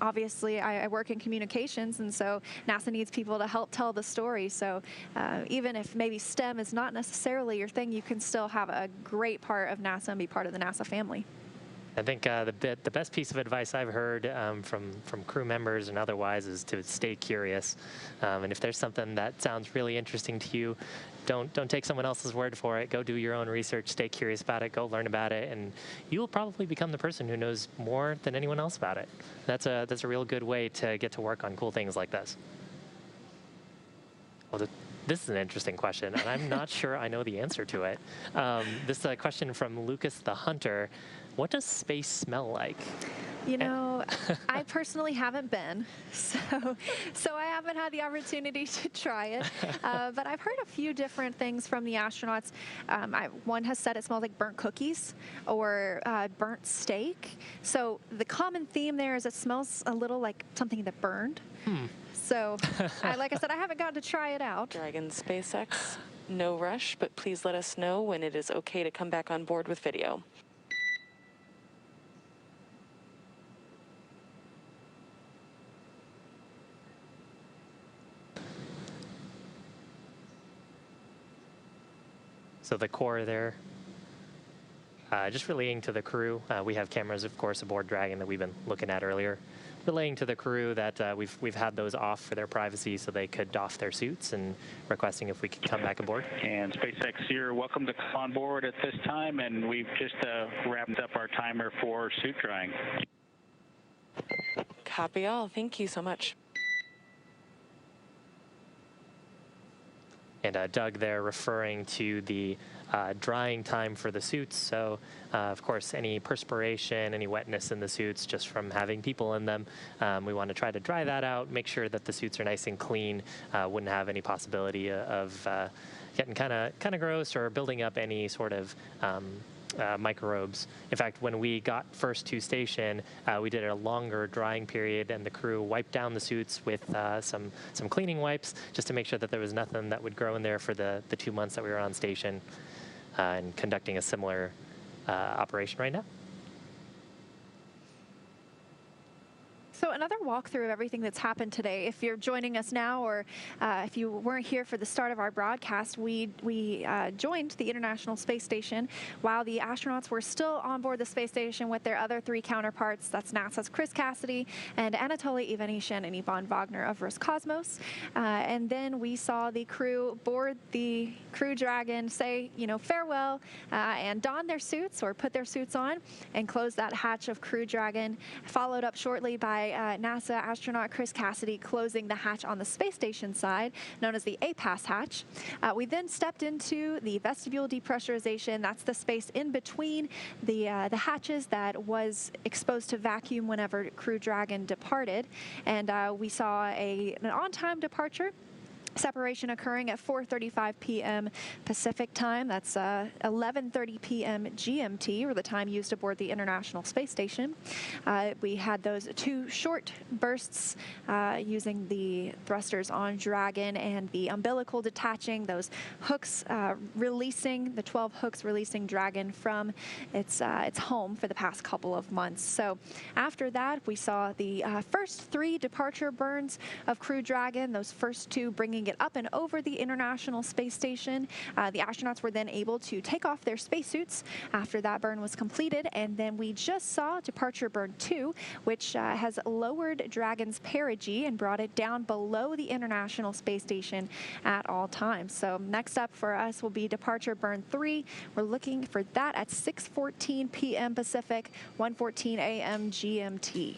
Obviously, I work in communications, and so NASA needs people to help tell the story. So even if maybe STEM is not necessarily your thing, you can still have a great part of NASA and be part of the NASA family. I think the best piece of advice I've heard from crew members and otherwise is to stay curious. And if there's something that sounds really interesting to you, don't take someone else's word for it. Go do your own research. Stay curious about it. Go learn about it, and you will probably become the person who knows more than anyone else about it. That's a real good way to get to work on cool things like this. Well, this is an interesting question, and I'm not sure I know the answer to it. This is a question from Lucas the Hunter. What does space smell like? You know, I personally haven't been, so I haven't had the opportunity to try it. But I've heard a few different things from the astronauts. One has said it smells like burnt cookies or burnt steak. So the common theme there is it smells a little like something that burned. So, like I said, I haven't gotten to try it out. Dragon SpaceX, no rush, but please let us know when it is okay to come back on board with video. So the core there, just relaying to the crew. We have cameras, of course, aboard Dragon that we've been looking at earlier. Relaying to the crew that we've had those off for their privacy so they could doff their suits, and requesting if we could come back aboard. And SpaceX, you're welcome to come on board at this time, and we've just wrapped up our timer for suit drying. Copy all. Thank you so much. And Doug there referring to the drying time for the suits. So, of course, any perspiration, any wetness in the suits just from having people in them, we want to try to dry that out, make sure that the suits are nice and clean, wouldn't have any possibility of getting kind of gross or building up any sort of microbes. In fact, when we got first to station, we did a longer drying period, and the crew wiped down the suits with some cleaning wipes just to make sure that there was nothing that would grow in there for the 2 months that we were on station, and conducting a similar operation right now. So another walkthrough of everything that's happened today. If you're joining us now, or if you weren't here for the start of our broadcast, we joined the International Space Station while the astronauts were still on board the space station with their other three counterparts. That's NASA's Chris Cassidy and Anatoly Ivanishin and Ivan Wagner of Roscosmos. And then we saw the crew board the Crew Dragon, say, farewell, and don their suits or put their suits on and close that hatch of Crew Dragon, followed up shortly by NASA astronaut Chris Cassidy closing the hatch on the space station side, known as the APAS hatch. We then stepped into the vestibule depressurization. That's the space in between the hatches that was exposed to vacuum whenever Crew Dragon departed. And we saw an on-time departure. Separation occurring at 4:35 p.m. Pacific time. That's 11:30 p.m. GMT, or the time used aboard the International Space Station. We had those two short bursts using the thrusters on Dragon and the umbilical detaching, those hooks releasing, the 12 hooks releasing Dragon from its home for the past couple of months. So after that, we saw the first three departure burns of Crew Dragon, those first two bringing it up and over the International Space Station. The astronauts were then able to take off their spacesuits after that burn was completed, and then we just saw departure burn 2, which has lowered Dragon's perigee and brought it down below the International Space Station at all times. So next up for us will be departure burn 3. We're looking for that at 6:14 p.m. Pacific, 1:14 a.m. GMT.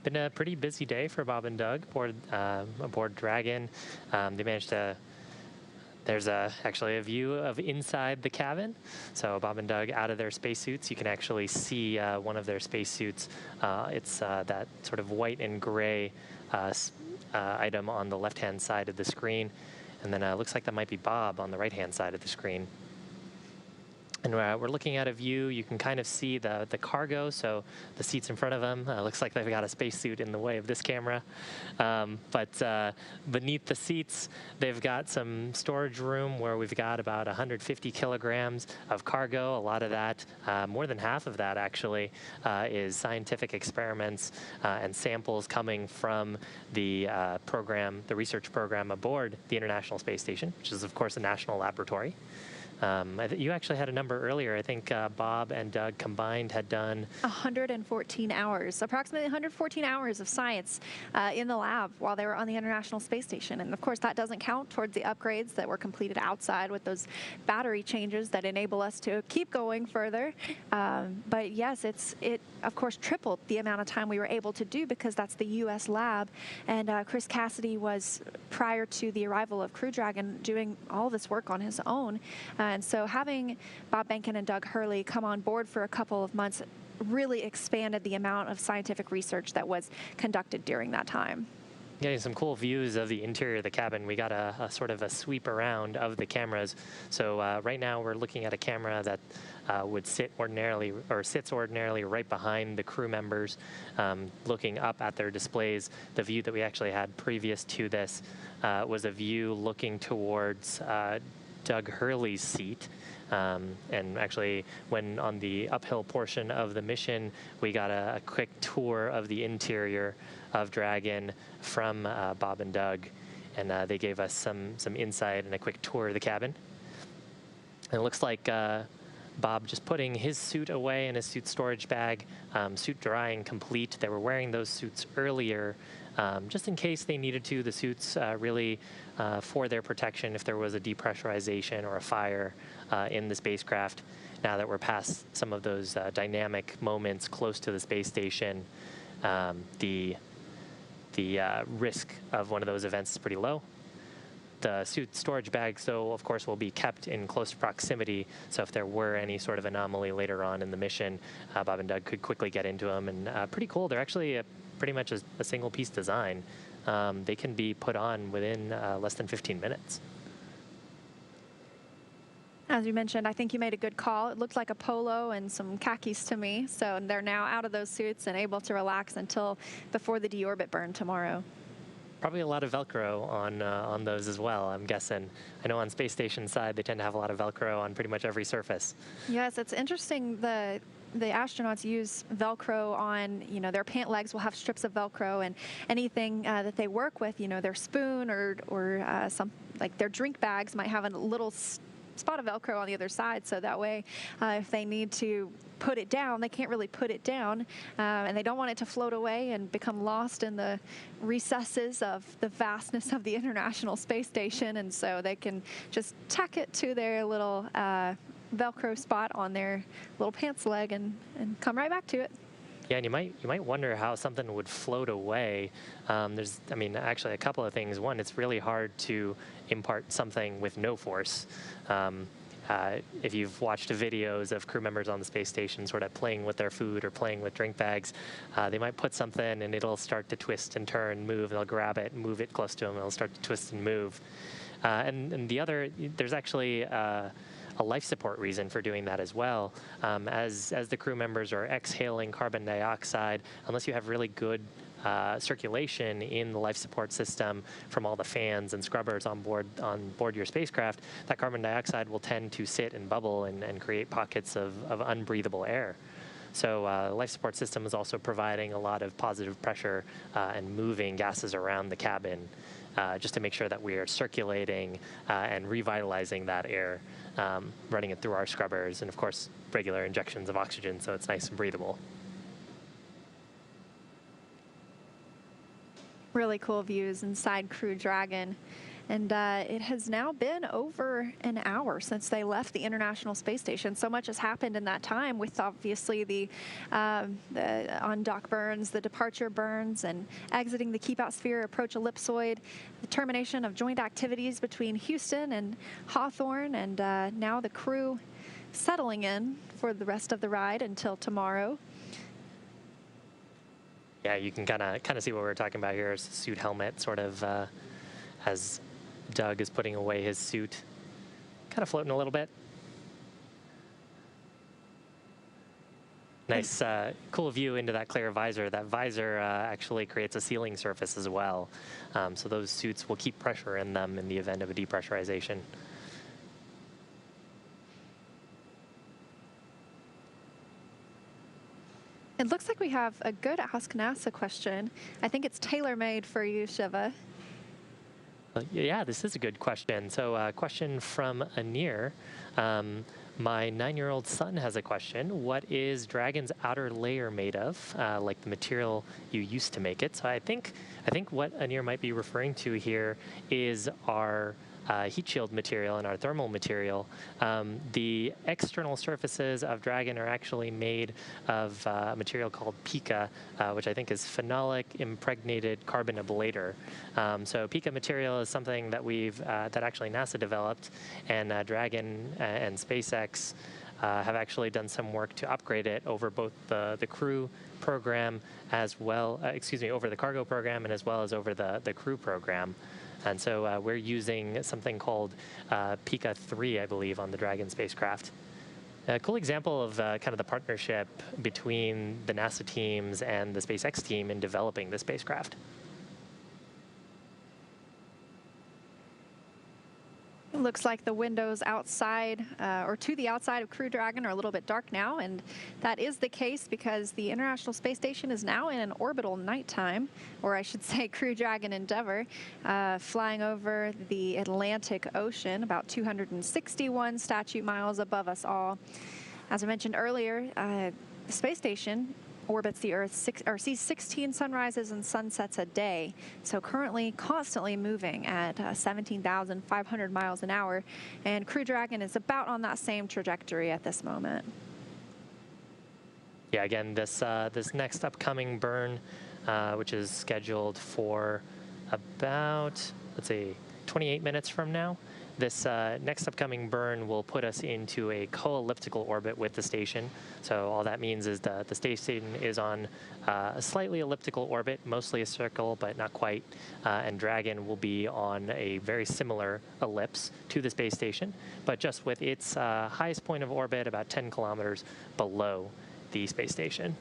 Been a pretty busy day for Bob and Doug aboard Dragon. They managed to. There's actually a view of inside the cabin. So Bob and Doug out of their spacesuits. You can actually see one of their spacesuits. It's that sort of white and gray item on the left-hand side of the screen, and then it looks like that might be Bob on the right-hand side of the screen. And we're looking at a view. You can kind of see the cargo, so the seats in front of them. Looks like they've got a spacesuit in the way of this camera. But beneath the seats, they've got some storage room where we've got about 150 kilograms of cargo. A lot of that, more than half of that actually, is scientific experiments and samples coming from the research program aboard the International Space Station, which is, of course, a national laboratory. You actually had a number earlier. I think Bob and Doug combined had done 114 hours, approximately 114 hours of science in the lab while they were on the International Space Station. And of course, that doesn't count towards the upgrades that were completed outside with those battery changes that enable us to keep going further. But yes, it of course tripled the amount of time we were able to do because that's the U.S. lab. And Chris Cassidy was, prior to the arrival of Crew Dragon, doing all this work on his own. And so having Bob Behnken and Doug Hurley come on board for a couple of months really expanded the amount of scientific research that was conducted during that time. Getting some cool views of the interior of the cabin. We got a sort of a sweep around of the cameras. So right now we're looking at a camera that would sits ordinarily right behind the crew members, looking up at their displays. The view that we actually had previous to this was a view looking towards Doug Hurley's seat. And actually, when on the uphill portion of the mission, we got a quick tour of the interior of Dragon from Bob and Doug, and they gave us some insight and a quick tour of the cabin. And it looks like Bob just putting his suit away in his suit storage bag, suit drying complete. They were wearing those suits earlier, just in case they needed to. The suits really for their protection if there was a depressurization or a fire in the spacecraft. Now that we're past some of those dynamic moments close to the space station, the risk of one of those events is pretty low. The suit storage bags, though, of course, will be kept in close proximity, so if there were any sort of anomaly later on in the mission, Bob and Doug could quickly get into them. And pretty cool. They're actually pretty much a single-piece design. They can be put on within less than 15 minutes. As you mentioned, I think you made a good call. It looked like a polo and some khakis to me, so they're now out of those suits and able to relax until before the deorbit burn tomorrow. Probably a lot of Velcro on those as well, I'm guessing. I know on space station side, they tend to have a lot of Velcro on pretty much every surface. Yes, it's interesting. The astronauts use Velcro on, their pant legs will have strips of Velcro, and anything that they work with, their spoon or some, like their drink bags might have a little spot of Velcro on the other side, so that way if they need to put it down, they can't really put it down, and they don't want it to float away and become lost in the recesses of the vastness of the International Space Station, and so they can just tack it to their little Velcro spot on their little pants leg and come right back to it. Yeah, and you might wonder how something would float away. There's, actually a couple of things. One, it's really hard to impart something with no force. If you've watched videos of crew members on the space station sort of playing with their food or playing with drink bags, they might put something and it'll start to twist and turn, move, and they'll grab it and move it close to them, and it'll start to twist and move. And the other, there's actually a life support reason for doing that as well. As the crew members are exhaling carbon dioxide, unless you have really good circulation in the life support system from all the fans and scrubbers on board your spacecraft, that carbon dioxide will tend to sit and bubble and create pockets of unbreathable air. So the life support system is also providing a lot of positive pressure and moving gases around the cabin just to make sure that we are circulating and revitalizing that air, running it through our scrubbers, and of course regular injections of oxygen so it's nice and breathable. Really cool views inside Crew Dragon. And it has now been over an hour since they left the International Space Station. So much has happened in that time with obviously the on-dock burns, the departure burns, and exiting the keep-out sphere, approach ellipsoid, the termination of joint activities between Houston and Hawthorne, and now the crew settling in for the rest of the ride until tomorrow. Yeah, you can kind of see what we're talking about here. Is the suit helmet sort of as Doug is putting away his suit, kind of floating a little bit. Nice, cool view into that clear visor. That visor actually creates a sealing surface as well. So those suits will keep pressure in them in the event of a depressurization. It looks like we have a good Ask NASA question. I think it's tailor-made for you, Shiva. Yeah, this is a good question. So a question from Anir. My 9-year-old son has a question. What is Dragon's outer layer made of, like the material you used to make it? So I think what Anir might be referring to here is our heat shield material and our thermal material. The external surfaces of Dragon are actually made of a material called pica, which I think is phenolic impregnated carbon ablator. So pica material is something that that actually NASA developed, and Dragon and SpaceX have actually done some work to upgrade it over both the Crew program as well, over the cargo program and as well as over the Crew program. And so we're using something called Pica 3, I believe, on the Dragon spacecraft. A cool example of kind of the partnership between the NASA teams and the SpaceX team in developing the spacecraft. It looks like the windows outside, or to the outside of Crew Dragon, are a little bit dark now, and that is the case because the International Space Station is now in an orbital nighttime, or I should say Crew Dragon Endeavour, flying over the Atlantic Ocean, about 261 statute miles above us all. As I mentioned earlier, the space station orbits the Earth sees 16 sunrises and sunsets a day. So currently constantly moving at 17,500 miles an hour. And Crew Dragon is about on that same trajectory at this moment. Yeah, again, this next upcoming burn, which is scheduled for about, let's see, 28 minutes from now. This next upcoming burn will put us into a co-elliptical orbit with the station. So all that means is the station is on a slightly elliptical orbit, mostly a circle, but not quite. And Dragon will be on a very similar ellipse to the space station, but just with its highest point of orbit about 10 kilometers below the space station.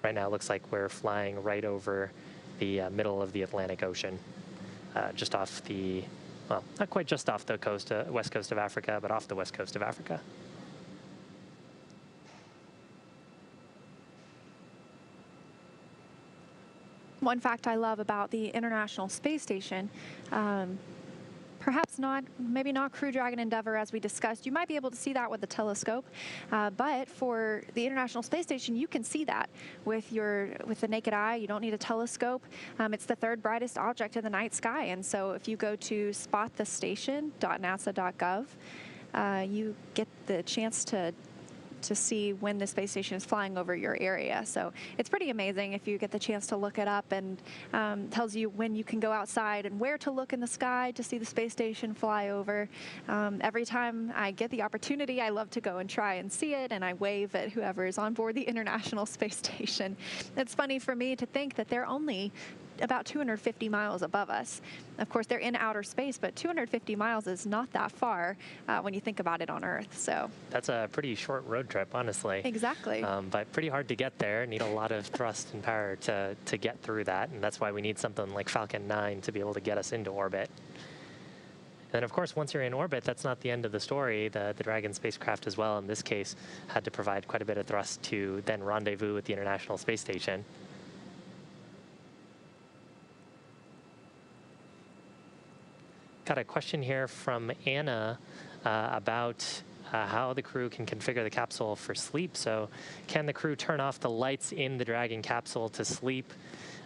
Right now, it looks like we're flying right over the middle of the Atlantic Ocean, just off the, well, not quite just off the coast, west coast of Africa, but off the west coast of Africa. One fact I love about the International Space Station, perhaps not, maybe not Crew Dragon Endeavour as we discussed. You might be able to see that with the telescope, but for the International Space Station, you can see that with the naked eye. You don't need a telescope. It's the third brightest object in the night sky, and so if you go to spotthestation.nasa.gov, you get the chance to see when the space station is flying over your area. So it's pretty amazing if you get the chance to look it up, and tells you when you can go outside and where to look in the sky to see the space station fly over. Every time I get the opportunity, I love to go and try and see it, and I wave at whoever is on board the International Space Station. It's funny for me to think that they're only about 250 miles above us. Of course, they're in outer space, but 250 miles is not that far when you think about it on Earth. So that's a pretty short road trip, honestly. Exactly. But pretty hard to get there. Need a lot of thrust and power to get through that, and that's why we need something like Falcon 9 to be able to get us into orbit. And of course, once you're in orbit, that's not the end of the story. The Dragon spacecraft as well, in this case, had to provide quite a bit of thrust to then rendezvous with the International Space Station. Got a question here from Anna about how the crew can configure the capsule for sleep. So can the crew turn off the lights in the Dragon capsule to sleep?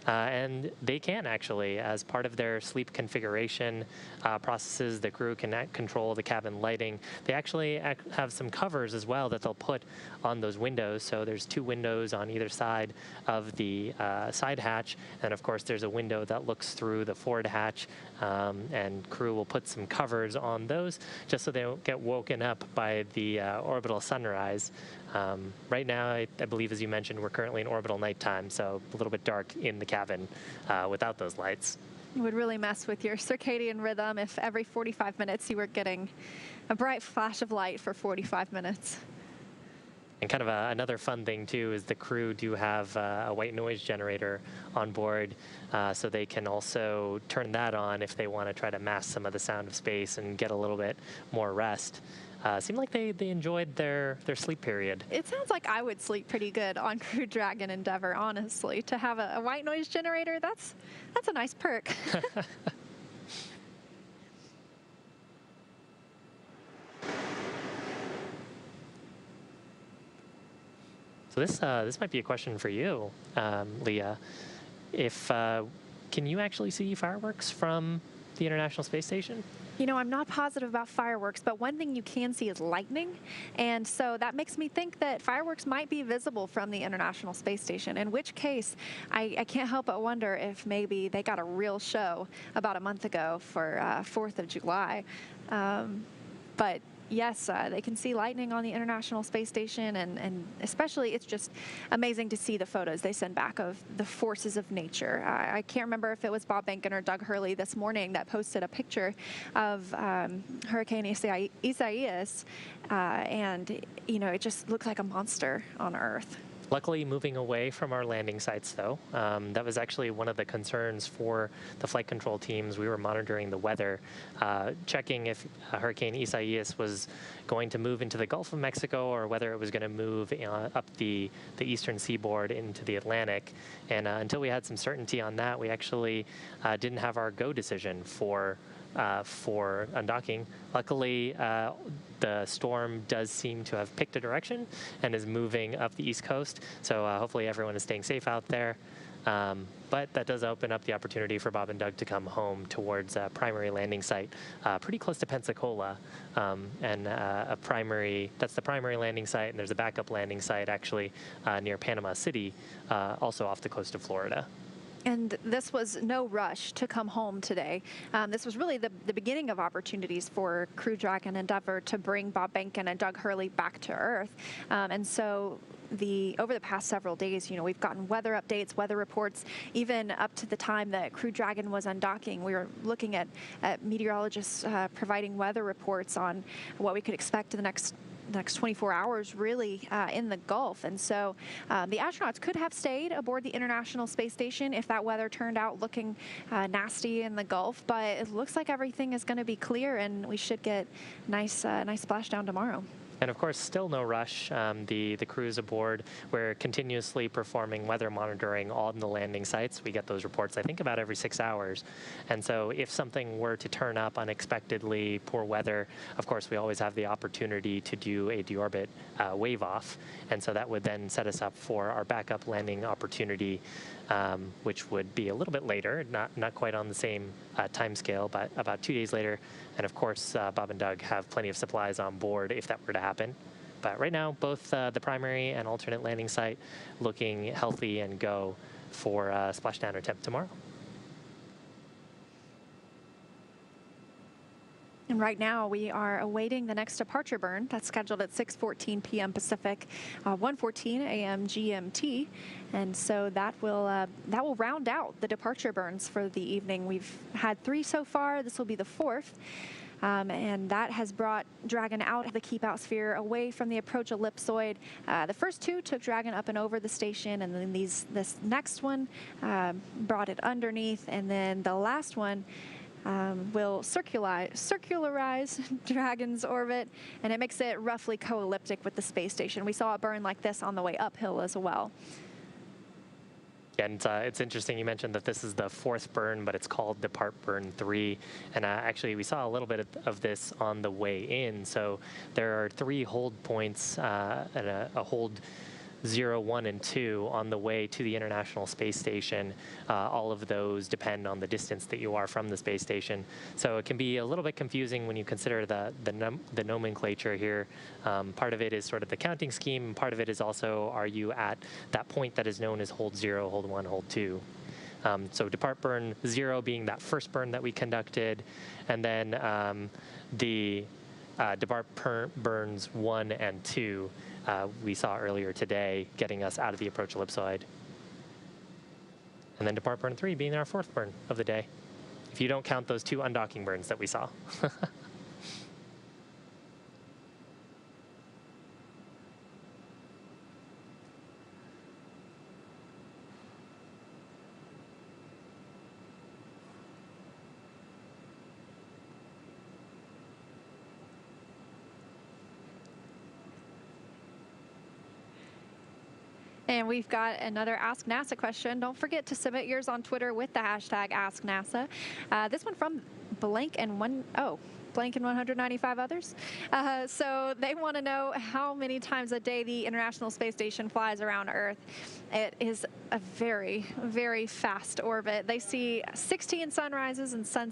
And they can, actually. As part of their sleep configuration processes, the crew can control the cabin lighting. They actually have some covers as well that they'll put on those windows. So there's 2 windows on either side of the side hatch. And of course, there's a window that looks through the forward hatch. And crew will put some covers on those just so they don't get woken up by the orbital sunrise. Right now, I believe, as you mentioned, we're currently in orbital nighttime, so a little bit dark in the cabin without those lights. It would really mess with your circadian rhythm if every 45 minutes you were getting a bright flash of light for 45 minutes. And kind of another fun thing, too, is the crew do have a white noise generator on board, so they can also turn that on if they want to try to mask some of the sound of space and get a little bit more rest. Seemed like they enjoyed their sleep period. It sounds like I would sleep pretty good on Crew Dragon Endeavour, honestly. To have a white noise generator, that's a nice perk. So this might be a question for you, Leah. Can you actually see fireworks from the International Space Station? You know, I'm not positive about fireworks, but one thing you can see is lightning. And so that makes me think that fireworks might be visible from the International Space Station, in which case I can't help but wonder if maybe they got a real show about a month ago for 4th of July. But yes, they can see lightning on the International Space Station, and especially it's just amazing to see the photos they send back of the forces of nature. I can't remember if it was Bob Behnken or Doug Hurley this morning that posted a picture of Hurricane Isaias, and, you know, it just looks like a monster on Earth. Luckily, moving away from our landing sites, though, that was actually one of the concerns for the flight control teams. We were monitoring the weather, checking if Hurricane Isaias was going to move into the Gulf of Mexico or whether it was going to move up the eastern seaboard into the Atlantic. And until we had some certainty on that, we actually didn't have our go decision for undocking. Luckily, the storm does seem to have picked a direction and is moving up the East Coast. So hopefully everyone is staying safe out there. But that does open up the opportunity for Bob and Doug to come home towards a primary landing site pretty close to Pensacola. And that's the primary landing site, and there's a backup landing site actually near Panama City, also off the coast of Florida. And this was no rush to come home today. This was really the beginning of opportunities for Crew Dragon Endeavour to bring Bob Behnken and Doug Hurley back to Earth. And so over the past several days, you know, we've gotten weather updates, weather reports, even up to the time that Crew Dragon was undocking. We were looking at meteorologists providing weather reports on what we could expect in the next 24 hours, really, in the Gulf. And so the astronauts could have stayed aboard the International Space Station if that weather turned out looking nasty in the Gulf. But it looks like everything is going to be clear, and we should get nice splashdown tomorrow. And of course, still no rush. The crews aboard, we're continuously performing weather monitoring on the landing sites. We get those reports, I think, about every 6 hours. And so if something were to turn up unexpectedly, poor weather, of course, we always have the opportunity to do a deorbit wave off. And so that would then set us up for our backup landing opportunity, which would be a little bit later, not quite on the same time scale, but about 2 days later. And of course, Bob and Doug have plenty of supplies on board if that were to happen. But right now, both the primary and alternate landing site looking healthy and go for splashdown attempt tomorrow. And right now, we are awaiting the next departure burn. That's scheduled at 6:14 p.m. Pacific, 1:14 a.m. GMT. And so that will round out the departure burns for the evening. We've had 3 so far. This will be the 4th. And that has brought Dragon out of the keep-out sphere, away from the approach ellipsoid. The first 2 took Dragon up and over the station, and then this next one brought it underneath, and then the last one will circularize Dragon's orbit, and it makes it roughly co-elliptic with the space station. We saw a burn like this on the way uphill as well. And it's interesting you mentioned that this is the 4th burn, but it's called Depart Burn 3. And actually, we saw a little bit of this on the way in. So there are 3 hold points and a hold 0, 1, and 2 on the way to the International Space Station. All of those depend on the distance that you are from the space station. So it can be a little bit confusing when you consider the nomenclature here. Part of it is sort of the counting scheme. Part of it is also, are you at that point that is known as hold 0, hold 1, hold 2. So depart burn 0 being that first burn that we conducted, and then the depart burns 1 and 2 we saw earlier today, getting us out of the approach ellipsoid. And then depart burn 3 being our 4th burn of the day. if you don't count those 2 undocking burns that we saw. And we've got another Ask NASA question. Don't forget to submit yours on Twitter with the hashtag AskNASA. This one from blank and 195 others. So they want to know how many times a day the International Space Station flies around Earth. It is a very, very fast orbit. They see 16 sunrises and sunsets